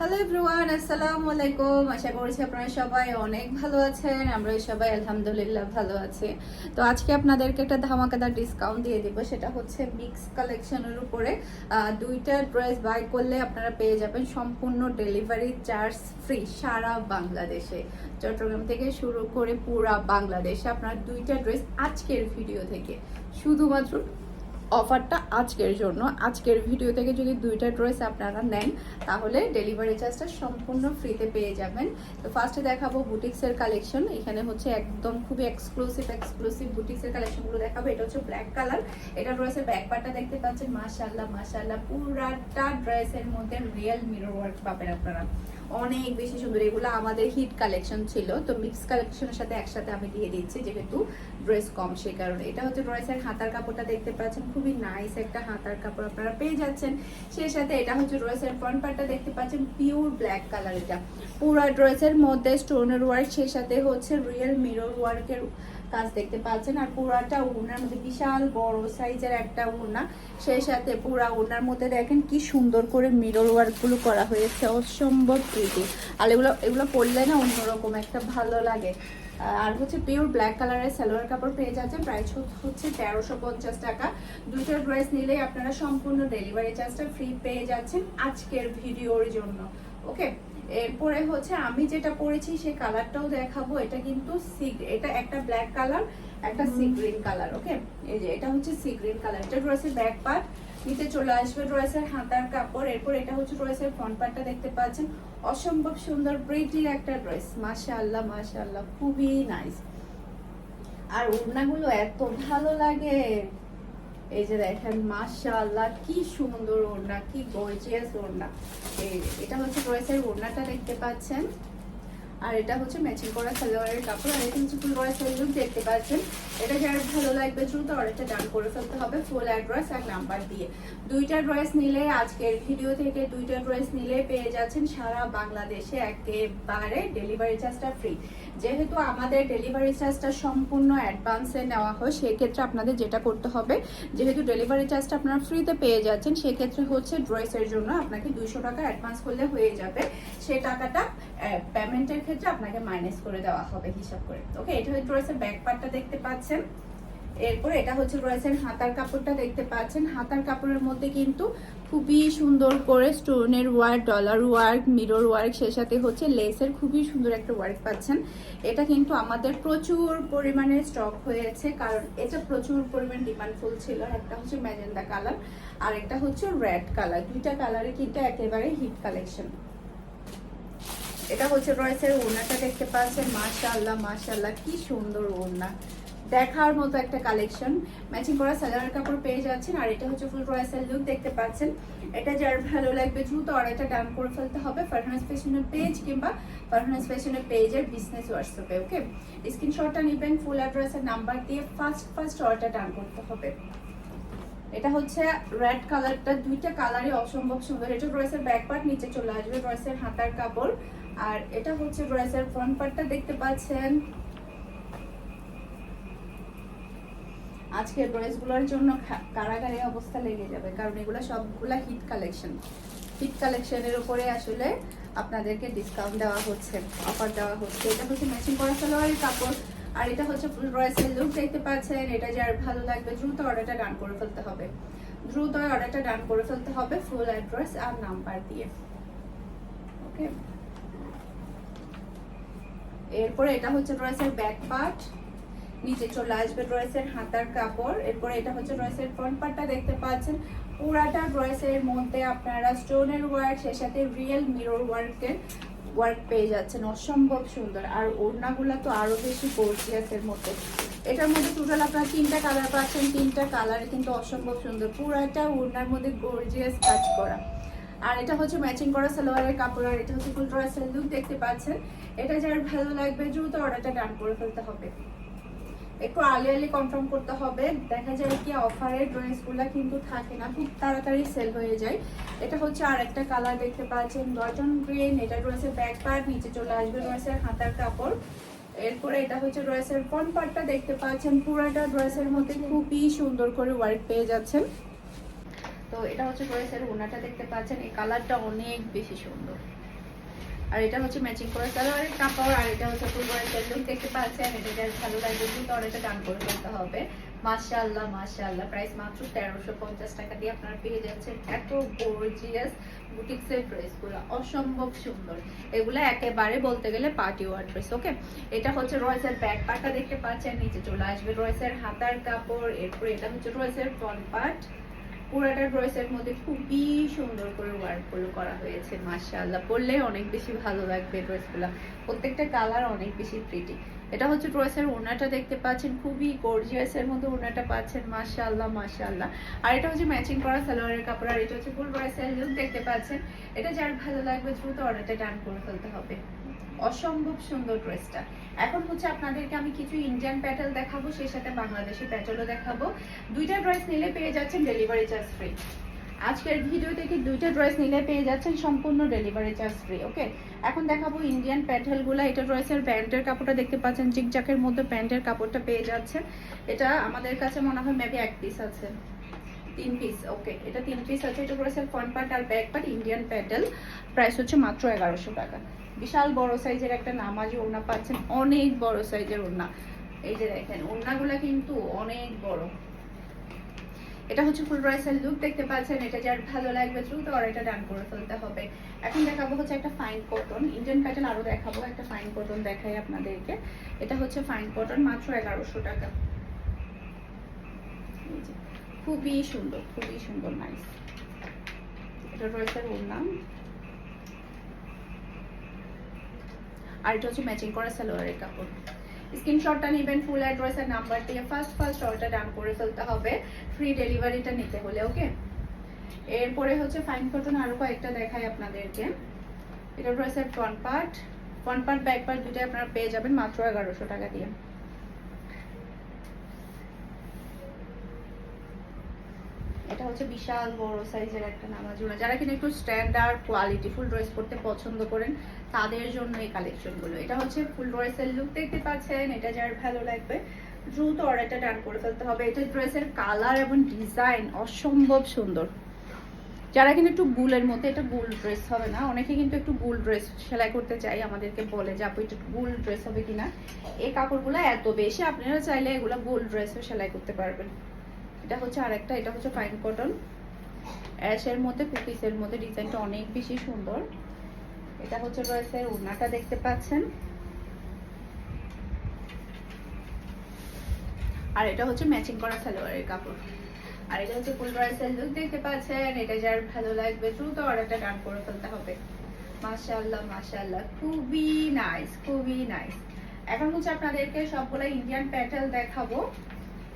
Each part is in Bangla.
হ্যালো এভরিওয়ান, আসসালামু আলাইকুম। আশা করছি আপনারা সবাই অনেক ভালো আছেন। আমরা সবাই আলহামদুলিল্লাহ ভালো আছি। তো আজকে আপনাদেরকে একটা ধামাকাদার ডিসকাউন্ট দিয়ে দিব, সেটা হচ্ছে মিক্স কালেকশনের উপরে। দুইটা ড্রেস বাই করলে আপনারা পেয়ে যাবেন সম্পূর্ণ ডেলিভারি চার্জ ফ্রি সারা বাংলাদেশে। চট্টগ্রাম থেকে শুরু করে পুরা বাংলাদেশে আপনার দুইটা ড্রেস আজকের ভিডিও থেকে শুধুমাত্র অফারটা আজকের জন্য। আজকের ভিডিও থেকে যদি দুইটা ড্রেস আপনারা নেন তাহলে ডেলিভারি চার্জটা সম্পূর্ণ ফ্রিতে পেয়ে যাবেন। তো ফার্স্টে দেখাবো বুটিক্সের কালেকশন। এখানে হচ্ছে একদম খুবই এক্সক্লুসিভ বুটিক্সের কালেকশনগুলো দেখাবো। এটা হচ্ছে ব্ল্যাক কালার। এটা ড্রেসের ব্যাক পার্টটা দেখতে পাচ্ছেন, মাশাআল্লাহ পুরাটা ড্রেসের মধ্যে রিয়েল মিরর ওয়ার্ক পাবেন আপনারা। অনেক বেশি সুন্দর, এগুলো আমাদের হিট কালেকশন ছিল, তো মিক্স কালেকশনের সাথে একসাথে আমি দিয়ে দিচ্ছি যেহেতু ড্রেস কম সেই কারণে। এটা হচ্ছে ড্রেসের হাতার কাপড়টা দেখতে পাচ্ছেন, খুবই নাইস একটা হাতার কাপড় আপনারা পেয়ে যাচ্ছেন। সেই সাথে এটা হচ্ছে ড্রেসের ফ্রন্ট পার্টটা দেখতে পাচ্ছেন পিওর ব্ল্যাক কালার। এটা পুরো ড্রেসের মধ্যে স্টোনের ওয়ার্ক, সেই সাথে হচ্ছে রিয়েল মিরর ওয়ার্কের কাজ দেখতে পাচ্ছেন। আর পুরাটা ওড়নার মধ্যে বিশাল বড় সাইজের একটা ওড়না, সেই সাথে পুরা ওড়নার মধ্যে দেখেন কি সুন্দর করে মিরর ওয়ার্ক গুলো করা হয়েছে, অসম্ভব প্রিটি। আর এগুলো পরলে না অন্যরকম একটা ভালো লাগে। আর হচ্ছে পিওর ব্ল্যাক কালারের সালোয়ার কাপড় পেয়ে যাচ্ছেন, প্রাইস হচ্ছে 1350 টাকা। দুটো ড্রেস নিলেই আপনারা সম্পূর্ণ ডেলিভারি চার্জটা ফ্রি পেয়ে যাচ্ছেন আজকের ভিডিওর জন্য। ওকে, এরপরে হচ্ছে আমি যেটা পরেছি সেই কালারটাও দেখাবো। এটা কিন্তু এটা একটা ব্ল্যাক কালার, একটা সি গ্রিন কালার। ওকে, এই যে এটা হচ্ছে সি গ্রিন কালার। এটা ড্রেসের ব্যাক পার্ট, নিচে চলে আসবে ড্রেসের হাতার কাপড়। এরপর এটা হচ্ছে ড্রেসের ফ্রন্ট পার্টটা দেখতে পাচ্ছেন, অসম্ভব সুন্দর প্রিটি একটা ড্রেস। মাশাআল্লাহ খুবই নাইস। আর ওড়নাগুলো এত ভালো লাগে, এই যে দেখেন মাশাআল্লাহ কি সুন্দর ওড়না, কি গর্জিয়াস ওড়না। এটা হচ্ছে ড্রেসের ওড়নাটা দেখতে পাচ্ছেন, আর এটা হচ্ছে ম্যাচিং করা সালোয়ারের কাপড়। আর এটা হচ্ছে ফুল ড্রেসের লুক দেখতে পাচ্ছেন। এটা যার ভালো লাগবে দ্রুত অর্ডারটা ডান করে ফেলতে হবে ফুল অ্যাড্রেস আর নাম্বার দিয়ে। দুইটা ড্রেস নিলে আজকের ভিডিও থেকে দুইটা ড্রেস নিলে পেয়ে যাচ্ছেন সারা বাংলাদেশে একেবারে ডেলিভারি চার্জটা ফ্রি। যেহেতু আমাদের ডেলিভারি চার্জটা সম্পূর্ণ অ্যাডভান্সে নেওয়া হয়, সেক্ষেত্রে আপনাদের যেটা করতে হবে, যেহেতু ডেলিভারি চার্জটা আপনারা ফ্রিতে পেয়ে যাচ্ছেন, সেক্ষেত্রে হচ্ছে ড্রেসের জন্য আপনাকে 200 টাকা অ্যাডভান্স করলে হয়ে যাবে। সেই টাকাটা পেমেন্টের ক্ষেত্রে আপনাকে মাইনাস করে দেওয়া হবে হিসাব করে। ওকে, এটা হচ্ছে ড্রেসের ব্যাক পার্টটা দেখতে পাচ্ছেন। এরপরে এটা হচ্ছে ড্রেসের হাতার কাপড়টা দেখতে পাচ্ছেন। হাতার কাপড়ের মধ্যে কিন্তু খুবই সুন্দর করে স্টোনের work, dollar work, mirror work, সেই সাথে হচ্ছে লেসের খুবই সুন্দর একটা ওয়ার্ক পাচ্ছেন। এটা কিন্তু আমাদের প্রচুর পরিমাণে স্টক হয়েছে, কারণ এটা প্রচুর পরিমাণ ডিমান্ডফুল ছিল। একটা হচ্ছে ম্যাজেন্ডা কালার আর একটা হচ্ছে রেড কালার, দুইটা কালারে কিন্তু একেবারে হিট কালেকশন। এটা হচ্ছে ড্রেসের ওড়নাটা দেখতে পাচ্ছেন, মাশাআল্লাহ কি সুন্দর ওড়না, দেখার মতো একটা কালেকশন। ম্যাচিং করা সালোয়ার কাপড় পেয়ে যাচ্ছেন। আর এটা হচ্ছে ফুল ড্রেসের লুক দেখতে পাচ্ছেন। এটা যার ভালো লাগবে দ্রুত অর্ডারটা ডান করে ফেলতে হবে ফারহানাস ফ্যাশনের পেজ কিংবা ফারহানাস ফ্যাশনের পেজের বিজনেস হোয়াটসঅ্যাপে। ওকে, স্ক্রিনশটটা নেবেন, ফুল অ্যাড্রেসের নাম্বার দিয়ে ফার্স্ট অর্ডারটা ডান করতে হবে। এটা হচ্ছে রেড কালারটা, দুইটা কালারই অসম্ভব সুন্দর। এটা ড্রেসের ব্যাক পার্ট, নিচে চলে আসবে ড্রেসের হাতার কাপড়। আর এটা হচ্ছে ড্রেসের ফ্রন্ট পার্টটা দেখতে পাচ্ছেন। আজকের ড্রেসগুলোর জন্য কারাগারে অবস্থা লেগে যাবে, কারণ এগুলো সবগুলা হিট কালেকশনের উপরে আসলে আপনাদেরকে ডিসকাউন্ট দেওয়া হচ্ছে, অফার দেওয়া হচ্ছে। এটা হচ্ছে ম্যাচিং করা সালোয়ারের কাপড় আর এটা হচ্ছে ফুল ড্রেসের লুক দেখতে পাচ্ছেন। এটা যার ভালো লাগবে দ্রুত অর্ডারটা ডান করে ফেলতে হবে ফুল অ্যাড্রেস আর নাম্বার দিয়ে। ওকে, এরপরে এটা হচ্ছে ড্রেসের ব্যাক পার্ট, নিচে চলে আসবে ড্রেসের হাতার কাপড়। এরপরে এটা হচ্ছে ড্রেসের ফ্রন্ট পার্টটা দেখতে পাচ্ছেন। পুরাটা ড্রেসের মধ্যে আপনারা স্টোনের ওয়ার্ক, সেই সাথে রিয়েল মিরর ওয়ার্কের ওয়ার্ক পেয়ে যাচ্ছেন, অসম্ভব সুন্দর। আর ওড়নাগুলো তো আরো বেশি গর্জিয়াসের মধ্যে। এটার মধ্যে টোটাল আপনারা 3টা কালার পাচ্ছেন, 3টা কালার কিন্তু অসম্ভব সুন্দর, পুরাটা ওড়নার মধ্যে গর্জিয়াস কাজ করা। আর এটা হচ্ছে ম্যাচিং করা সালোয়ারের কাপড়। আর এটা হচ্ছে ফুল ড্রেসের লুক দেখতে পাচ্ছেন। এটা যার ভালো লাগবে দ্রুত অর্ডারটা ডান করে ফেলতে হবে, একটু আর্লি কনফার্ম করতে হবে। দেখা যায় কি অফারের ড্রেসগুলো কিন্তু থাকে না, খুব তাড়াতাড়ি সেল হয়ে যায়। এটা হচ্ছে আর একটা কালার দেখতে পাচ্ছেন, গর্জন গ্রিন। এটা ড্রেসের ব্যাক পার্ট, নিচে চলে আসবে ড্রেসের হাতার কাপড়। এরপরে এটা হচ্ছে ড্রেসের ফ্রন্ট পার্টটা দেখতে পাচ্ছেন। পুরোটা ড্রেসের মধ্যে খুবই সুন্দর করে ওয়ার্ক পেয়ে যাচ্ছেন। তো এটা হচ্ছে ড্রেসের ওড়নাটা দেখতে পাচ্ছেন, এই কালারটা অনেক বেশি সুন্দর। আর এটা হচ্ছে ম্যাচিং করে সালোয়ারের কাপড়, আর এটা হচ্ছে ফুল বয়ের লুক দেখতে পাচ্ছেন। এটা যার ভালো লাগবে কিন্তু অনেকটা দাম করে ফেলতে হবে। মাশাআল্লাহ মাশাআল্লাহ, প্রাইস মাত্র 1350 টাকা দিয়ে আপনারা পেয়ে যাচ্ছেন এত গর্জিয়াস বুটিক্সের ড্রেসগুলো, অসম্ভব সুন্দর। এগুলো একেবারে বলতে গেলে পার্টি ওয়ার ড্রেস। ওকে, এটা হচ্ছে রয়েসের ব্যাক পার্টটা দেখতে পাচ্ছেন, নিচে চলে আসবে রয়েসের হাতার কাপড়। এরপর এটা হচ্ছে রয়েসের ফ্রন্ট পার্ট। পুরাটা ড্রেসের মধ্যে খুবই সুন্দর করে ওয়ার্কগুলো করা হয়েছে। মাশাআল্লাহ, পরলে অনেক বেশি ভালো লাগবে ড্রেসগুলো, প্রত্যেকটা কালার অনেক বেশি প্রিটি। এটা হচ্ছে ড্রেসের ওড়নাটা দেখতে পাচ্ছেন, খুবই গর্জিয়াসের মধ্যে ওড়নাটা পাচ্ছেন। মাশাআল্লাহ মাশাআল্লাহ। আর এটা হচ্ছে ম্যাচিং করা সালোয়ারের কাপড়, আর এটা হচ্ছে ফুল ড্রেসের লুক দেখতে পাচ্ছেন। এটা যার ভালো লাগবে দ্রুত অর্ডারটা ডান করে ফেলতে হবে। অসম্ভব সুন্দর ড্রেসটা। এখন হচ্ছে আপনাদেরকে আমি কিছু ইন্ডিয়ান প্যাটেল দেখাবো, সেই সাথে বাংলাদেশি প্যাটেলও দেখাবো। দুইটা ড্রেস নিলে পেয়ে যাচ্ছেন ডেলিভারি চার্জ ফ্রি। আজকের ভিডিও থেকে দুইটা ড্রেস নিলে পেয়ে যাচ্ছেন সম্পূর্ণ ডেলিভারি চার্জ ফ্রি। ওকে, এখন দেখাবো ইন্ডিয়ান প্যাটেলগুলো। এটা ড্রেসের প্যান্টের কাপড়টা দেখতে পাচ্ছেন, জিগজ্যাকের মধ্যে প্যান্টের কাপড়টা পেয়ে যাচ্ছেন। এটা আমাদের কাছে মনে হয় মেবি 1 পিস আছে, 3 পিস। ওকে, এটা 3 পিস আছে। এটা ড্রেসের ফ্রন্ট পার্ট আর ব্যাক পার্ট ইন্ডিয়ান প্যাটেল। প্রাইস হচ্ছে মাত্র 1100 টাকা। বিশাল বড় সাইজের একটা নামাজি ওড়না পাচ্ছেন, অনেক বড় সাইজের ওড়না। এই যে দেখেন ওড়নাগুলা কিন্তু অনেক বড়। এটা হচ্ছে ফুল ড্রেসের লুক দেখতে পাচ্ছেন। এটা যার ভালো লাগবে দ্রুত অর্ডারটা ডান করে ফেলতে হবে। এখন দেখাবো হচ্ছে একটা ফাইন কটন ইন্ডিয়ান প্যাটার্ন, আরো দেখাবো একটা ফাইন কটন দেখাই আপনাদেরকে। এটা হচ্ছে ফাইন কটন, মাত্র 1100 টাকা। খুবই সুন্দর, খুবই সুন্দর, নাইস। এটা ড্রেসের ওড়না, আর এটা হচ্ছে ম্যাচিং করা সালোয়ারের কাপড়। স্ক্রিনশটটা নেবেন, ফুল অ্যাড্রেস আর নাম্বার দিয়ে ফার্স্ট অর্ডারটা ডান করে ফেলতে হবে, ফ্রি ডেলিভারিটা নিতে হলে। ওকে, এরপরে হচ্ছে ফাইন কটন আরো কয়েকটা দেখাই আপনাদেরকে। এটা ড্রেসের ফ্রন্ট পার্ট ব্যাক পার্ট দুটোই আপনারা পেয়ে যাবেন মাত্র 1100 টাকা দিয়ে। এটা হচ্ছে বিশাল বড় সাইজের একটা নামাজ ওড়না। যারা কিনা একটু স্ট্যান্ডার্ড কোয়ালিটি ফুল ড্রেস পরতে পছন্দ করেন তাদের জন্য এই কালেকশনগুলো। এটা হচ্ছে ফুল ড্রেসের লুক দেখতে পাচ্ছেন। এটা যার ভালো লাগবে দ্রুত অর্ডারটা ডান করে ফেলতে হবে। এটা ড্রেসের কালার এবং ডিজাইন অসম্ভব সুন্দর। যারা কিন্তু একটু বুলের মধ্যে, এটা বুল ড্রেস হবে না, অনেকে কিন্তু একটু বুল ড্রেস সেলাই করতে চাই, আমাদেরকে বলে যে আপু একটু বুল ড্রেস হবে কিনা। এই কাপড়গুলো এত বেশি, আপনারা চাইলে এগুলো বুল ড্রেসও সেলাই করতে পারবেন। এটা হচ্ছে আরেকটা, এটা হচ্ছে ফাইন কটন অ্যাশের মধ্যে, কুকিজের মধ্যে, ডিজাইনটা অনেক বেশি সুন্দর। এটা হচ্ছে ড্রেসের ওড়নাটা দেখতে পাচ্ছেন, আর এটা হচ্ছে ম্যাচিং করা সালোয়ারের কাপড়। আর এটা হচ্ছে ফুল ড্রেসের লুক দেখতে পাচ্ছেন। এটা যার ভালো লাগবে দ্রুত অর্ডারটা ডান করে ফেলতে হবে। মাশাআল্লাহ মাশাআল্লাহ, খুবই নাইস, খুবই নাইস। এখন হচ্ছে আপনাদেরকে সবগুলো ইন্ডিয়ান প্যাটেল দেখাবো।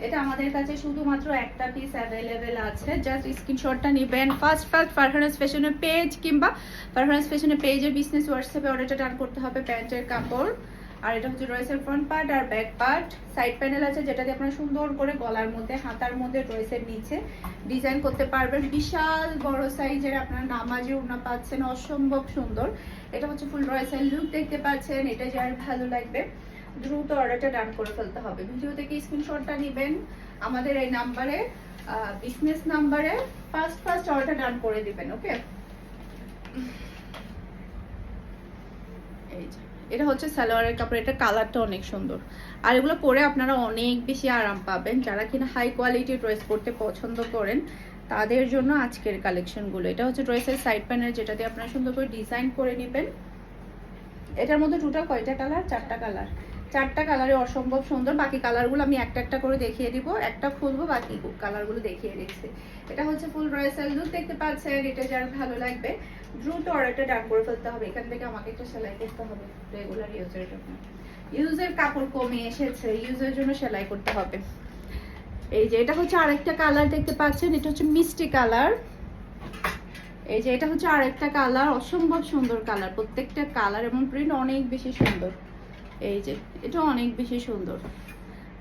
এটা আমাদের কাছে শুধুমাত্র একটা পিস অ্যাভেলেবেল আছে, জাস্ট স্ক্রিনশটটা নেবেন। ফার্স্ট ফারহানাস ফ্যাশনের পেজ কিংবা ফারহানাস ফ্যাশনের পেজের বিজনেস হোয়াটসঅ্যাপে অর্ডারটা ডান করতে হবে। প্যান্টের কাপড়, আর এটা হচ্ছে ড্রেসের ফ্রন্ট পার্ট আর ব্যাক পার্ট। সাইড প্যানেল আছে যেটাতে আপনারা সুন্দর করে গলার মধ্যে, হাতার মধ্যে, ড্রেসের নিচে ডিজাইন করতে পারবেন। বিশাল বড় সাইজের আপনারা নামাজি ওড়না পাচ্ছেন, অসম্ভব সুন্দর। এটা হচ্ছে ফুল ড্রেসের লুক দেখতে পাচ্ছেন। এটা যার ভালো লাগবে দ্রুত অর্ডারটা ডান করে ফেলতে হবে। ভিডিও থেকে স্ক্রিনশটটা নেবেন, আমাদের এই নাম্বারে, বিজনেস নাম্বারে ফার্স্ট অর্ডারটা ডান করে দিবেন। ওকে, এই যে এটা হচ্ছে সালোয়ারের কাপড়। এটা কালারটা অনেক সুন্দর, আর এগুলো পরে আপনারা অনেক বেশি আরাম পাবেন। যারা কিনা হাই কোয়ালিটির ড্রেস পরতে পছন্দ করেন তাদের জন্য আজকের কালেকশনগুলো। এটা হচ্ছে ড্রেসের সাইড প্যানেল, যেটা দিয়ে আপনারা সুন্দর করে ডিজাইন করে নেবেন। এটার মধ্যে টোটাল কয়টা কালার? 4টা কালার। 4টা কালারে অসম্ভব সুন্দর। বাকি কালারগুলো আমি একটা একটা করে দেখিয়ে দিব, একটা খুলবো, বাকি কালারগুলো দেখিয়ে দিচ্ছি। এটা হচ্ছে ফুল ড্রেসের লুক দেখতে পাচ্ছেন। এটা যার ভালো লাগবে দ্রুত অর্ডারটা ডান করে ফেলতে হবে। এখান থেকে আমাকে একটা সেলাই করতে হবে, রেগুলার ইউজের জন্য। ইউজের কাপড় কমে এসেছে, ইউজের জন্য সেলাই করতে হবে। এই যে এটা হচ্ছে আরেকটা কালার দেখতে পাচ্ছেন, এটা হচ্ছে মিষ্টি কালার। এই যে এটা হচ্ছে আরেকটা কালার, অসম্ভব সুন্দর কালার। প্রত্যেকটা কালার এবং প্রিন্ট অনেক বেশি সুন্দর। এই যে এটা অনেক বেশি সুন্দর,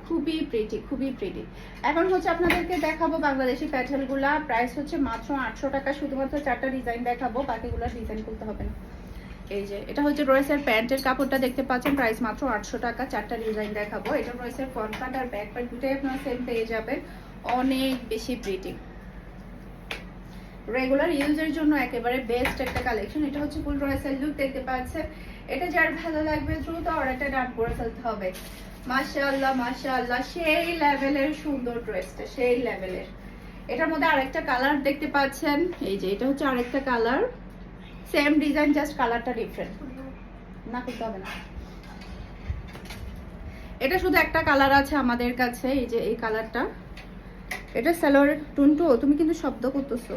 খুবই প্রিটি, খুবই প্রিটি। এখন হচ্ছে আপনাদেরকে দেখাবো বাংলাদেশি প্যাটেলগুলা। প্রাইস হচ্ছে মাত্র 800 টাকা। শুধুমাত্র 4টা ডিজাইন দেখাবো, বাকিগুলো ডিজাইন করতে হবে না। এই যে এটা হচ্ছে ড্রেসের প্যান্টের কাপড়টা দেখতে পাচ্ছেন, প্রাইস মাত্র 800 টাকা। 4টা ডিজাইন দেখাবো। এটা ড্রেসের ফ্রন্ট পার্ট আর ব্যাক পার্ট দুটোই আপনারা সেম পেয়ে যাবেন, অনেক বেশি প্রিটি। রেগুলার ইউজের জন্য একেবারে বেস্ট একটা কালেকশন। এটা হচ্ছে ফুল ড্রেসের লুক, দেখতে পাচ্ছেন। এটা যার ভালো লাগবে দ্রুত অর্ডারটা ডান করে ফেলতে হবে। মাশাআল্লাহ মাশাআল্লাহ, সেই লেভেলের সুন্দর ড্রেসটা, সেই লেভেলের। এটার মধ্যে আরেকটা কালার দেখতে পাচ্ছেন, এই যে এটা হচ্ছে আরেকটা কালার, সেম ডিজাইন জাস্ট কালারটা ডিফারেন্ট। না করতে হবে না, এটা শুধু একটা কালার আছে আমাদের কাছে, এই যে এই কালারটা। এটা সালোয়ার টুনটু, তুমি কিন্তু শব্দ করতেছো,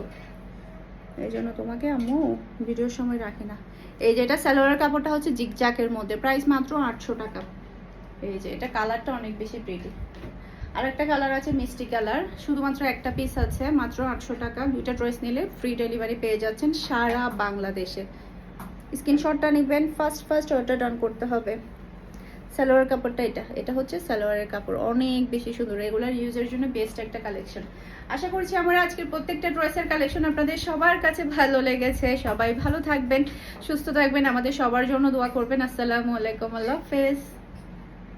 এই জন্য তোমাকে আম্মু ভিডিওর সময় রাখি না। এই যে এটা সালোয়ারের কাপড়টা হচ্ছে জিগজ্যাকের মধ্যে, প্রাইস মাত্র 800 টাকা। এই যে এটা কালারটা অনেক বেশি প্রিটি। আর একটা কালার আছে মিষ্টি কালার, শুধুমাত্র একটা পিস আছে, মাত্র 800 টাকা। দুইটা ড্রেস নিলে ফ্রি ডেলিভারি পেয়ে যাচ্ছেন সারা বাংলাদেশে। স্ক্রিনশটটা নেবেন, ফার্স্ট অর্ডার ডান করতে হবে। সালোয়ার কাপড়টা এটা হচ্ছে সালোয়ারের কাপড়, অনেক বেশি সুন্দর, রেগুলার ইউজের জন্য বেস্ট একটা কালেকশন। আশা করছি আমার আজকের প্রত্যেকটা ড্রেসের কালেকশন আপনাদের সবার কাছে ভালো লেগেছে। সবাই ভালো থাকবেন, সুস্থ থাকবেন, আমাদের সবার জন্য দোয়া করবেন। আসসালামু আলাইকুম, আল্লাহ হাফেজ।